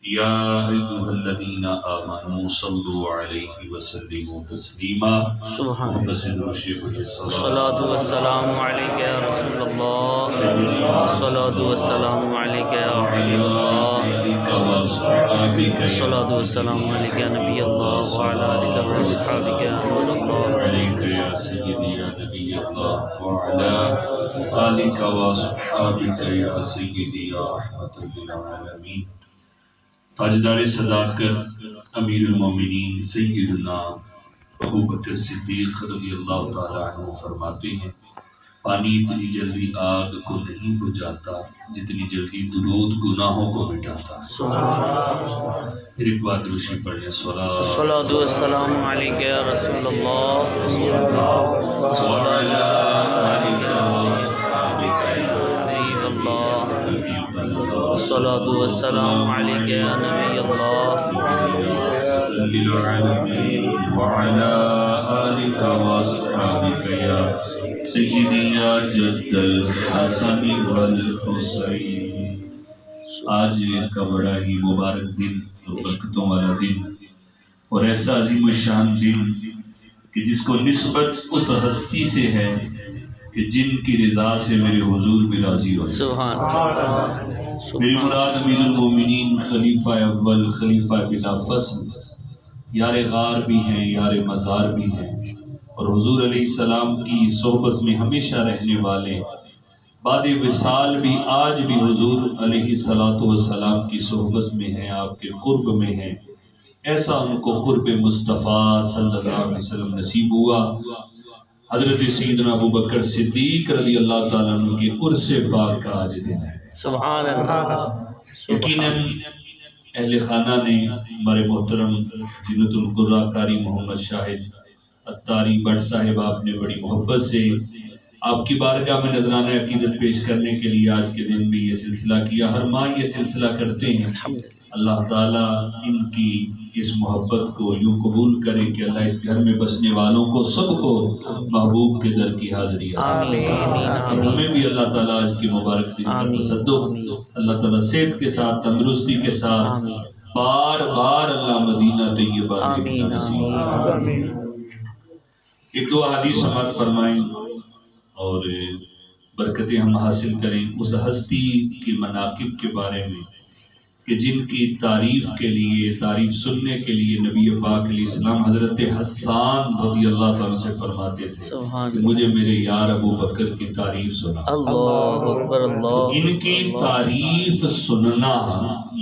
یا ایھا الذین آمنوا صلوا علیہ وسلموا تسلیما سبحان الصلاۃ والسلام علیک یا رسول اللہ، الصلاۃ والسلام علیک یا حبیب اللہ، الصلاۃ والسلام علیک یا نبی اللہ وعلی آلک واصحابک یا نور اللہ، علیک یا سیدی یا نبی اللہ وعلی آلک واصحابک یا سیدی یا رحمۃ للعالمین۔ تاجدار صداقت امیر المومنین سیدنا ابو بکر صدیق رضی اللہ تعالیٰ عنہ فرماتے ہیں، پانی اتنی جلدی آگ کو نہیں بجھاتا جتنی جلدی درود گناہوں کو مٹاتا ہے۔ پھر ایک بار درود پڑھیں، الصلاۃ والسلام علیک یا رسول اللہ، الصلاۃ والسلام علیک یا حبیب اللہ، الصلاۃ والسلام علیک یا نبی اللہ، وعلى آلك واصحابك يا سيدي يا جد الحسن والحسين۔ آج کا بڑا ہی مبارک دن اور برکتوں والا دن اور ایسا عظیم الشان دن کہ جس کو نسبت اس ہستی سے ہے کہ جن کی رضا سے میرے حضور بھی راضی ہو۔ سبحان میری مراد امیر المومنین خلیفہ اول، خلیفہ بلا فصل، یار غار بھی ہیں، یار مزار بھی ہیں، اور حضور علیہ السلام کی صحبت میں ہمیشہ رہنے والے، بعد وصال بھی آج بھی حضور علیہ السلام کی صحبت میں ہیں، آپ کے قرب میں ہیں۔ ایسا ان کو قرب مصطفیٰ صلی اللہ علیہ وسلم نصیب ہوا۔ حضرت سیدنا ابو بکر صدیق رضی اللہ تعالیٰ عنہ کے عرس پاک کا آج دن ہے۔ سبحان اللہ۔ یقیناً اہل خانہ نے ہمارے محترم زینت القراء قاری محمد شاہد عطاری بٹ صاحب، آپ نے بڑی محبت سے آپ کی بارگاہ میں نذرانہ عقیدت پیش کرنے کے لیے آج کے دن میں یہ سلسلہ کیا۔ ہر ماہ یہ سلسلہ کرتے ہیں۔ اللہ تعالیٰ ان کی اس محبت کو یوں قبول کرے کہ اللہ اس گھر میں بسنے والوں کو سب کو محبوب کے در کی حاضری عطا، ہمیں بھی اللہ تعالیٰ آج کی مبارک دن کا تصدق اللہ تعالیٰ صحت کے ساتھ، تندرستی کے ساتھ، بار بار اللہ مدینہ طیبہ دیکھنا نصیب فرمائے۔ ایک دو حدیث سماعت فرمائیں اور برکتیں ہم حاصل کریں اس ہستی کی مناقب کے بارے میں کہ جن کی تعریف کے لیے، تعریف سننے کے لیے نبی پاک علیہ السلام حضرت حسان رضی اللہ تعالیٰ سے فرماتے تھے کہ مجھے میرے یار ابو بکر کی تعریف سنا۔ اللہ اکبر، اللہ، ان کی تعریف سننا،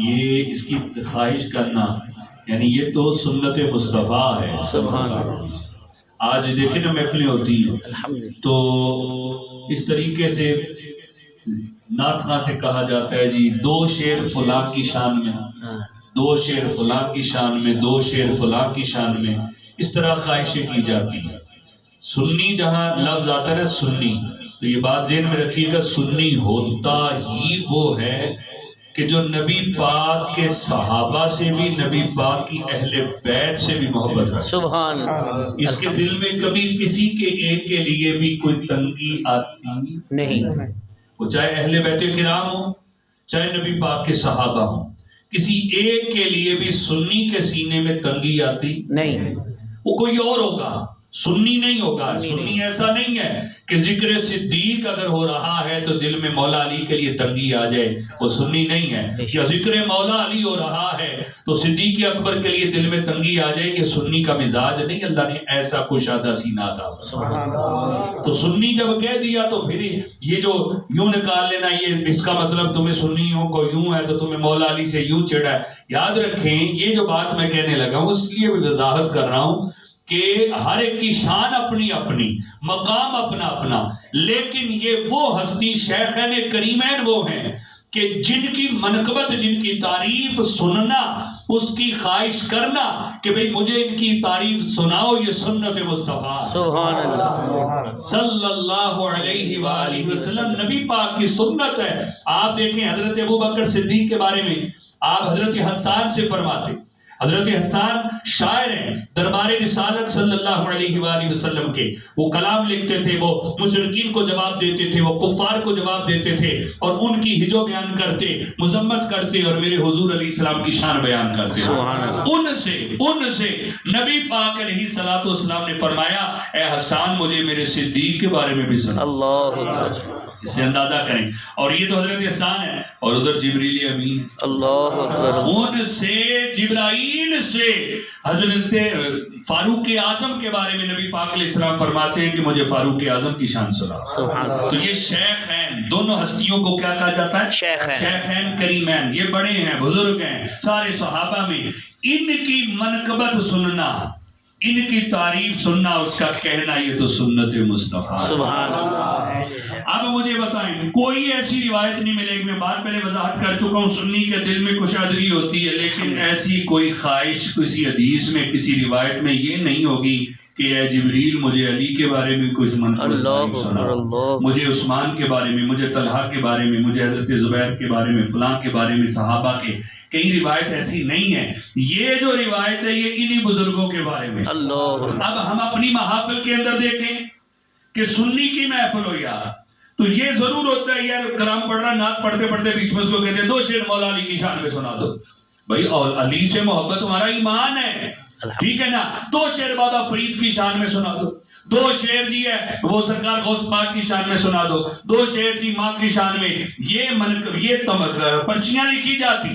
یہ اس کی خواہش کرنا، یعنی یہ تو سنت مصطفیٰ ہے۔ سبحان اللہ۔ آج دیکھیں نا محفلیں ہوتی ہیں تو اس طریقے سے نعت خواں سے کہا جاتا ہے جی دو شعر فلاں کی شان میں، دو شعر فلاں کی شان میں، دو شعر فلاں کی شان میں، اس طرح خواہشیں کی جاتی ہیں۔ سنی جہاں لفظ آتا ہے نا سنی، تو یہ بات ذہن میں رکھیے گا، سنی ہوتا ہی وہ ہے کہ جو نبی پاک کے صحابہ سے بھی، نبی پاک کی اہل بیت سے بھی محبت ہے۔ سبحان اللہ۔ اس کے دل میں کبھی کسی کے ایک کے لیے بھی کوئی تنگی آتی نہیں، وہ چاہے اہل بیت کرام ہوں، چاہے نبی پاک کے صحابہ ہوں، کسی ایک کے لیے بھی سنی کے سینے میں تنگی آتی نہیں، وہ کوئی اور ہوگا، سنی نہیں ہوگا۔ سنی ایسا نہیں ہے کہ ذکر صدیق اگر ہو رہا ہے تو دل میں مولا علی کے لیے تنگی آ جائے، وہ سنی نہیں ہے۔ یا ذکر مولا علی ہو رہا ہے تو صدیق اکبر کے لیے دل میں تنگی آ جائے، یہ سنی کا مزاج نہیں، اللہ نے ایسا کشادہ سینہ عطا فرمایا۔ تو سنی جب کہہ دیا تو پھر یہ جو یوں نکال لینا، یہ اس کا مطلب تمہیں سنیوں کو یوں ہے تو تمہیں مولا علی سے یوں چڑھا ہے۔ یاد رکھیں یہ جو بات میں کہنے لگا ہوں اس لیے بھی وضاحت کر رہا ہوں کہ ہر ایک کی شان اپنی اپنی، مقام اپنا اپنا، لیکن یہ وہ ہستی شیخین کریمین وہ ہیں کہ جن کی منقبت، جن کی تعریف سننا، اس کی خواہش کرنا کہ بھئی مجھے ان کی تعریف سناؤ، یہ سنت مصطفیٰ سبحان اللہ صلی اللہ علیہ وآلہ وسلم نبی پاک کی سنت ہے۔ آپ دیکھیں حضرت ابو بکر صدیق کے بارے میں آپ حضرت حسان سے فرماتے، حضرت حسان شاعر ہیں دربار رسالت صلی اللہ علیہ وآلہ وسلم کے. وہ کلام لکھتے تھے، وہ مشرکین کو جواب دیتے تھے، وہ کفار کو جواب دیتے تھے، اور ان کی ہجو بیان کرتے، مذمت کرتے، اور میرے حضور علیہ السلام کی شان بیان کرتے. ان سے نبی پاک علیہ الصلوۃ والسلام نے فرمایا اے حسان مجھے میرے صدیق کے بارے میں بھی سنا. اللہ اکبر. اس سے اندازہ کریں. اور یہ تو حضرت حسان ہے، اور ادھر جبریل امین. اللہ اکبر. ان سے جبرائیل سے حضرت فاروق اعظم کے بارے میں نبی پاک علیہ السلام فرماتے ہیں کہ مجھے فاروق اعظم کی شان سنا. تو یہ شیخین، دونوں ہستیوں کو کیا کہا جاتا ہے؟ شیخین کریمین. یہ بڑے ہیں، بزرگ ہیں سارے صحابہ میں. ان کی منقبت سننا، ان کی تعریف سننا، اس کا کہنا، یہ تو سنت مصطفیٰ. سبحان اللہ. اب مجھے بتائیں کوئی ایسی روایت نہیں ملے گی، میں بات پہلے وضاحت کر چکا ہوں، سنی کے دل میں کشادگی ہوتی ہے، لیکن ایسی کوئی خواہش کسی حدیث میں کسی روایت میں یہ نہیں ہوگی کہ اے جبریل مجھے علی کے بارے میں کچھ منقبت سنا، مجھے عثمان کے بارے میں، مجھے طلحہ کے بارے میں، مجھے حضرت زبیر کے بارے میں، فلاں کے بارے میں، صحابہ کے. کہیں روایت ایسی نہیں ہے. یہ جو روایت ہے یہ انہی بزرگوں کے بارے میں. اب ہم اپنی محافل کے اندر دیکھیں کہ سنی کی محفل ہو یار، تو یہ ضرور ہوتا ہے یار کلام پڑھ رہا، نعت پڑھتے پڑھتے بیچ میں اس کو کہتے ہیں 2 شعر مولا علی کی شان میں سنا دو. بھائی اور علی سے محبت تمہارا ایمان ہے، ٹھیک ہے نا. 2 شعر بابا فرید کی شان میں سنا دو، 2 شعر جی ہے وہ سرکار غوث پاک کی شان میں سنا دو، 2 شعر جی ماں کی شان میں. یہ پرچیاں لکھی جاتی.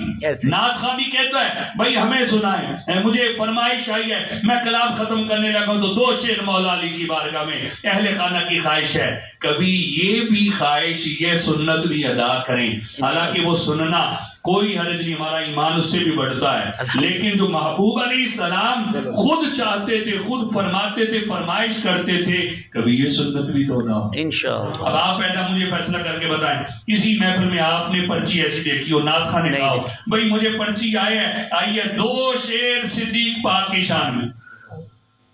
نعت خواہ بھی کہتا ہے بھائی ہمیں سنائیں، مجھے فرمائش آئی ہے میں کلام ختم کرنے لگا ہوں تو 2 شعر مولا علی کی بارگاہ میں. اہل خانہ کی خواہش ہے کبھی یہ بھی خواہش، یہ سنت بھی ادا کریں. حالانکہ وہ سننا کوئی حرج نہیں، ہمارا ایمان اس سے بھی بڑھتا ہے. لیکن جو محبوب علیہ السلام خود چاہتے تھے، خود فرماتے تھے، فرمائش کرتے تھے، کبھی یہ سنت بھی تو نہ ہو انشاءاللہ. اب آپ پیدا مجھے فیصلہ کر کے بتائیں کسی محفل میں آپ نے پرچی ایسی دیکھی ہو، نعت خواہ نے کہا ہو بھائی مجھے پرچی آئی ہے 2 شعر صدیق پاک کی شان میں.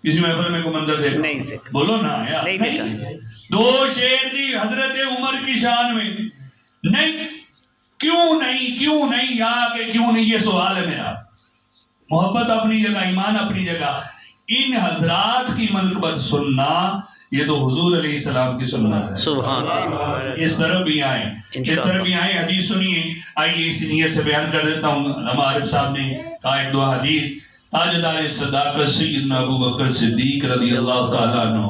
کسی محفل میں کوئی منظر دیکھا؟ نہیں سے بولو نا یار. نہیں دیکھا. 2 شعر جی حضرت عمر کی شان میں. نہیں. کیوں نہیں یہاں کے کیوں نہیں، یہ سوال ہے میرا. محبت اپنی جگہ، ایمان اپنی جگہ. ان حضرات کی منقبت سننا یہ تو حضور علیہ السلام کی سنت ہے. سبحان اللہ. اس طرح بھی آئیں حدیث سنیے. آئیے اس نیت سے بیان کر دیتا ہوں. علامہ عارف صاحب نے کہا 1-2 حدیث. تاجدار صداقت سیدنا ابو بکر صدیق رضی اللہ تعالیٰ عنہ،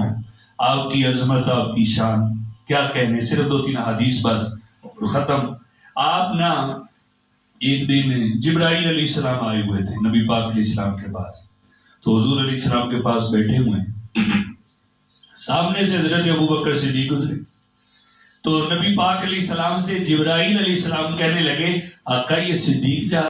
آپ کی عظمت، آپ کی شان کیا کہنے. صرف 2-3 حدیث بس ختم. آپ نا ایک دن جبرائیل علیہ السلام آئے ہوئے تھے نبی پاک علیہ السلام کے پاس. تو حضور علیہ السلام کے پاس بیٹھے ہوئے ہیں، سامنے سے حضرت ابو بکر صدیق گزرے. تو نبی پاک علیہ السلام سے جبرائیل علیہ السلام کہنے لگے آقا یہ صدیق جا